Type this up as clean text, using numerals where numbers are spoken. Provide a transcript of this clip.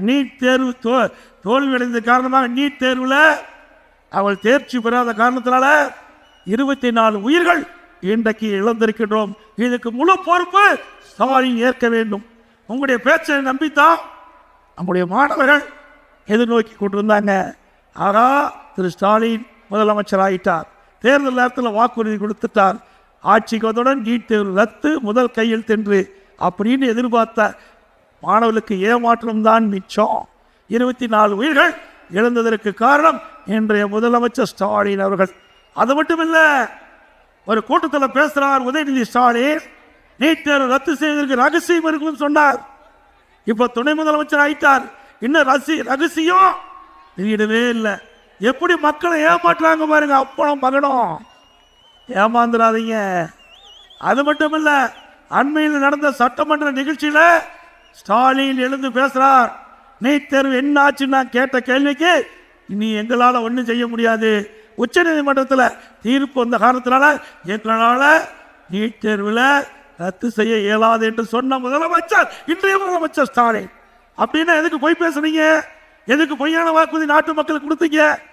NEET தேர்வு தோல்வியடைந்த காரணமாக நீட் தேர்வில் அவள் தேர்ச்சி பெறாத காரணத்தினால 24 உயிர்கள் இன்றைக்கு இழந்திருக்கின்றோம். இதுக்கு முழு பொறுப்பு ஸ்டாலின் ஏற்க வேண்டும். உங்களுடைய பேச்சை நம்பித்தான் நம்முடைய மாணவர்கள் எதிர்நோக்கி கொண்டிருந்தாங்க. ஆகா, திரு ஸ்டாலின் முதலமைச்சர் ஆகிட்டார், தேர்தல் நேரத்தில் வாக்குறுதி கொடுத்துட்டார், ஆட்சிக்கு வந்தவுடன் நீட் தேர்வு ரத்து, முதல் கையில் தென்று அப்படின்னு எதிர்பார்த்த மாணவர்களுக்கு ஏமாற்றம் தான் மிச்சம். 24 உயிர்கள் இழந்ததற்கு காரணம் இன்றைய முதலமைச்சர் ஸ்டாலின் அவர்கள். அது மட்டும் இல்லை, ஒரு கூட்டத்தில் பேசுகிறார் உதயநிதி ஸ்டாலின், நீட் தேர்வு ரத்து செய்வதற்கு ரகசியம் இருக்குன்னு சொன்னார். இப்போ துணை முதலமைச்சர் ஆயிட்டார், இன்னும் ரகசியம் வெளியிடவே இல்லை. எப்படி மக்களை ஏமாற்றுறாங்க பாருங்க, அப்பனும் மகனும். ஏமாந்துடாதீங்க. அது மட்டும் இல்லை, அண்மையில் நடந்த சட்டமன்ற நிகழ்ச்சியில் ஸ்டாலின் எழுந்து பேசுகிறார். நீட் தேர்வு என்ன ஆச்சுன்னு நான் கேட்ட கேள்விக்கு, இனி எங்களால் ஒன்றும் செய்ய முடியாது, உச்ச நீதிமன்றத்தில் தீர்ப்பு வந்த காரணத்தினால எங்களால் நீட் தேர்வில் ரத்து செய்ய இயலாது என்று சொன்ன முதலமைச்சர் இன்றைய முதலமைச்சர் ஸ்டாலின். அப்படின்னா எதுக்கு பொய் பேசுறீங்க? எதுக்கு பொய்யான வாக்குறுதி நாட்டு மக்களுக்கு கொடுத்தீங்க?